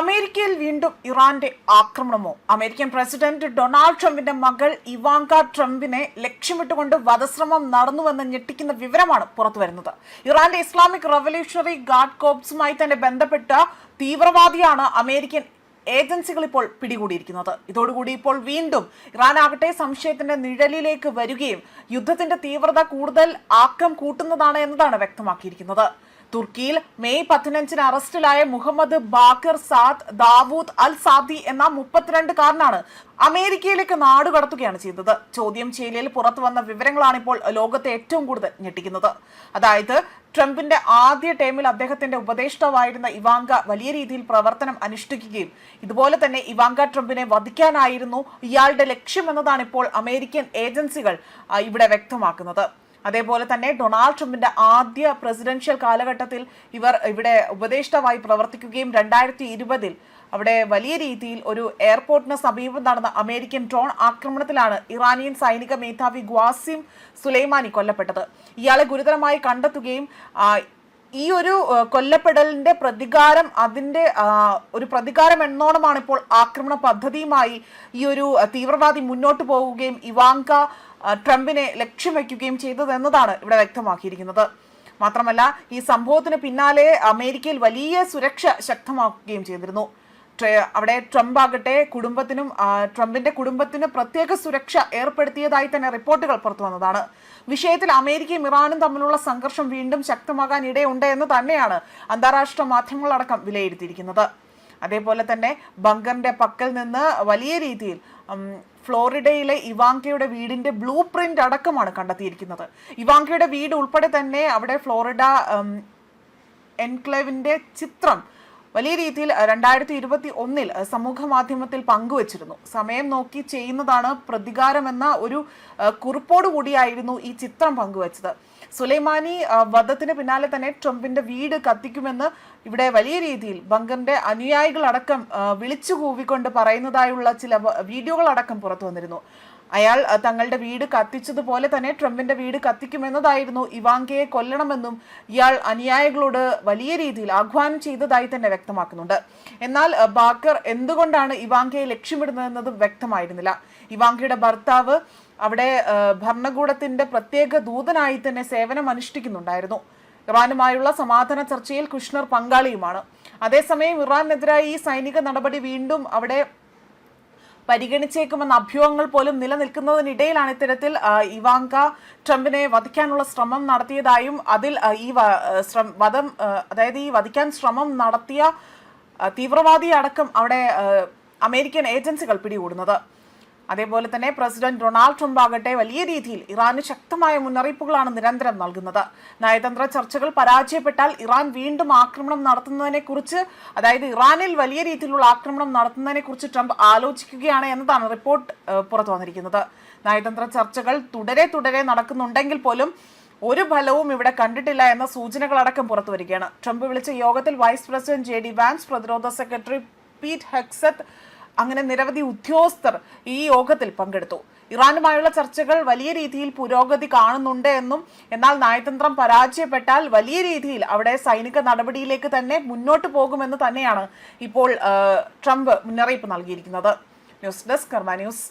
അമേരിക്കയിൽ വീണ്ടും ഇറാന്റെ ആക്രമണമോ? അമേരിക്കൻ പ്രസിഡന്റ് ഡൊണാൾഡ് ട്രംപിന്റെ മകൾ ഇവാങ്ക ട്രംപിനെ ലക്ഷ്യമിട്ടുകൊണ്ട് വധശ്രമം നടന്നുവെന്ന് ഞെട്ടിക്കുന്ന വിവരമാണ് പുറത്തുവരുന്നത്. ഇറാന്റെ ഇസ്ലാമിക് റവല്യൂഷണറി ഗാർഡ് കോർപ്സുമായി തന്നെ ബന്ധപ്പെട്ട തീവ്രവാദിയാണ് അമേരിക്കൻ ഏജൻസികൾ ഇപ്പോൾ പിടികൂടിയിരിക്കുന്നത്. ഇതോടുകൂടി ഇപ്പോൾ വീണ്ടും ഇറാനാകട്ടെ സംശയത്തിന്റെ നിഴലിലേക്ക് വരികയും യുദ്ധത്തിന്റെ തീവ്രത കൂടുതൽ ആക്കം കൂട്ടുന്നതാണ് എന്നതാണ് വ്യക്തമാക്കിയിരിക്കുന്നത്. തുർക്കിയിൽ മെയ് 15 അറസ്റ്റിലായ മുഹമ്മദ് ബാക്കർ സാദ് ദാവൂദ് അൽ സാദി എന്ന 32-കാരനാണ് അമേരിക്കയിലേക്ക് നാടുകടത്തുകയാണ് ചെയ്തത്. ചോദ്യം ചെയ്യലിൽ പുറത്തു വന്ന വിവരങ്ങളാണ് ഇപ്പോൾ ലോകത്തെ ഏറ്റവും കൂടുതൽ ഞെട്ടിക്കുന്നത്. അതായത് ട്രംപിന്റെ ആദ്യ ടേമിൽ അദ്ദേഹത്തിന്റെ ഉപദേഷ്ടാവായിരുന്ന ഇവാങ്ക വലിയ രീതിയിൽ പ്രവർത്തനം അനുഷ്ഠിക്കുകയും ഇതുപോലെ തന്നെ ഇവാങ്ക ട്രംപിനെ വധിക്കാനായിരുന്നു ഇയാളുടെ ലക്ഷ്യം എന്നതാണ് ഇപ്പോൾ അമേരിക്കൻ ഏജൻസികൾ ഇവിടെ വ്യക്തമാക്കുന്നത്. അതേപോലെ തന്നെ ഡൊണാൾഡ് ട്രംപിന്റെ ആദ്യ പ്രസിഡൻഷ്യൽ കാലഘട്ടത്തിൽ ഇവർ ഇവിടെ ഉപദേഷ്ടാവായി പ്രവർത്തിക്കുകയും 2020 അവിടെ വലിയ രീതിയിൽ ഒരു എയർപോർട്ടിന് സമീപം നടന്ന അമേരിക്കൻ ഡ്രോൺ ആക്രമണത്തിലാണ് ഇറാനിയൻ സൈനിക മേധാവി ഖ്വാസിം സുലൈമാനി കൊല്ലപ്പെട്ടത്. ഇയാളെ ഗുരുതരമായി കണ്ടെത്തുകയും ഈ ഒരു കൊല്ലപ്പെടലിന്റെ പ്രതികാരം ഒരു പ്രതികാരം എന്നോണമാണ് ഇപ്പോൾ ആക്രമണ പദ്ധതിയുമായി ഈ ഒരു തീവ്രവാദി മുന്നോട്ട് പോവുകയും ഇവാങ്ക ട്രംപിനെ ലക്ഷ്യം വയ്ക്കുകയും ചെയ്തതെന്നതാണ് ഇവിടെ വ്യക്തമാക്കിയിരിക്കുന്നത്. മാത്രമല്ല ഈ സംഭവത്തിന് പിന്നാലെ അമേരിക്കയിൽ വലിയ സുരക്ഷ ശക്തമാക്കുകയും ചെയ്തിരുന്നു. അവിടെ ട്രംപ് ആകട്ടെ ട്രംപിന്റെ കുടുംബത്തിന് പ്രത്യേക സുരക്ഷ ഏർപ്പെടുത്തിയതായി തന്നെ റിപ്പോർട്ടുകൾ പുറത്തു വന്നതാണ്. വിഷയത്തിൽ അമേരിക്കയും ഇറാനും തമ്മിലുള്ള സംഘർഷം വീണ്ടും ശക്തമാകാൻ ഇടയുണ്ട് എന്ന് തന്നെയാണ് അന്താരാഷ്ട്ര മാധ്യമങ്ങളടക്കം വിലയിരുത്തിയിരിക്കുന്നത്. അതേപോലെ തന്നെ ബങ്കറിന്റെ പക്കൽ നിന്ന് വലിയ രീതിയിൽ ഫ്ലോറിഡയിലെ ഇവാങ്കയുടെ വീടിന്റെ ബ്ലൂ പ്രിന്റ് അടക്കമാണ് കണ്ടെത്തിയിരിക്കുന്നത്. ഇവാങ്കയുടെ വീട് ഉൾപ്പെടെ തന്നെ അവിടെ ഫ്ലോറിഡ എൻക്ലേവിന്റെ ചിത്രം വലിയ രീതിയിൽ 2021 സമൂഹ മാധ്യമത്തിൽ പങ്കുവച്ചിരുന്നു. സമയം നോക്കി ചെയ്യുന്നതാണ് പ്രതികാരമെന്ന ഒരു കുറിപ്പോടു കൂടിയായിരുന്നു ഈ ചിത്രം പങ്കുവച്ചത്. സുലൈമാനി വധത്തിന് പിന്നാലെ തന്നെ ട്രംപിന്റെ വീട് കത്തിക്കുമെന്ന് ഇവിടെ വലിയ രീതിയിൽ ബങ്കറിന്റെ അനുയായികളടക്കം വിളിച്ചു കൂവിക്കൊണ്ട് പറയുന്നതായുള്ള ചില വീഡിയോകളടക്കം പുറത്തു വന്നിരുന്നു. അയാൾ തങ്ങളുടെ വീട് കത്തിച്ചതുപോലെ തന്നെ ട്രംപിന്റെ വീട് കത്തിക്കുമെന്നതായിരുന്നു. ഇവാങ്കയെ കൊല്ലണമെന്നും ഇയാൾ അനുയായികളോട് വലിയ രീതിയിൽ ആഹ്വാനം ചെയ്തതായി തന്നെ വ്യക്തമാക്കുന്നുണ്ട്. എന്നാൽ ബാക്കർ എന്തുകൊണ്ടാണ് ഇവാങ്കയെ ലക്ഷ്യമിടുന്നതെന്നതും വ്യക്തമായിരുന്നില്ല. ഇവാങ്കയുടെ ഭർത്താവ് അവിടെ ഭരണകൂടത്തിന്റെ പ്രത്യേക ദൂതനായി തന്നെ സേവനം അനുഷ്ഠിക്കുന്നുണ്ടായിരുന്നു. ഇറാനുമായുള്ള സമാധാന ചർച്ചയിൽ കുഷ്ണർ പങ്കാളിയുമാണ്. അതേസമയം ഇറാനെതിരായി ഈ സൈനിക നടപടി വീണ്ടും അവിടെ പരിഗണിച്ചേക്കുമെന്ന അഭ്യൂഹങ്ങൾ പോലും നിലനിൽക്കുന്നതിനിടയിലാണ് ഇത്തരത്തിൽ ഇവാങ്ക ട്രംപിനെ വധിക്കാനുള്ള ശ്രമം നടത്തിയതായും അതിൽ ഈ വധിക്കാൻ ശ്രമം നടത്തിയ തീവ്രവാദിയെ അടക്കം അവിടെ അമേരിക്കൻ ഏജൻസികൾ പിടികൂടുന്നത്. അതേപോലെ തന്നെ പ്രസിഡന്റ് ഡൊണാൾഡ് ട്രംപ് ആകട്ടെ വലിയ രീതിയിൽ ഇറാന് ശക്തമായ മുന്നറിയിപ്പുകളാണ് നിരന്തരം നൽകുന്നത്. നയതന്ത്ര ചർച്ചകൾ പരാജയപ്പെട്ടാൽ ഇറാൻ വീണ്ടും ആക്രമണം നടത്തുന്നതിനെ കുറിച്ച്, അതായത് ഇറാനിൽ വലിയ രീതിയിലുള്ള ആക്രമണം നടത്തുന്നതിനെ കുറിച്ച് ട്രംപ് ആലോചിക്കുകയാണ് എന്നതാണ് റിപ്പോർട്ട് പുറത്തു വന്നിരിക്കുന്നത്. നയതന്ത്ര ചർച്ചകൾ തുടരെ നടക്കുന്നുണ്ടെങ്കിൽ പോലും ഒരു ഫലവും ഇവിടെ കണ്ടിട്ടില്ല എന്ന സൂചനകളടക്കം പുറത്തു വരികയാണ്. ട്രംപ് വിളിച്ച യോഗത്തിൽ വൈസ് പ്രസിഡന്റ് JD വാൻസ്, പ്രതിരോധ സെക്രട്ടറി പീറ്റ് ഹെക്സത്ത് അങ്ങനെ നിരവധി ഉദ്യോഗസ്ഥർ ഈ യോഗത്തിൽ പങ്കെടുത്തു. ഇറാനുമായുള്ള ചർച്ചകൾ വലിയ രീതിയിൽ പുരോഗതി കാണുന്നുണ്ട് എന്നും എന്നാൽ നയതന്ത്രം പരാജയപ്പെട്ടാൽ വലിയ രീതിയിൽ അവിടെ സൈനിക നടപടിയിലേക്ക് തന്നെ മുന്നോട്ട് പോകുമെന്ന് തന്നെയാണ് ഇപ്പോൾ ട്രംപ് മുന്നറിയിപ്പ് നൽകിയിരിക്കുന്നത്. ന്യൂസ് ഡെസ്ക് കർമ്മ ന്യൂസ്.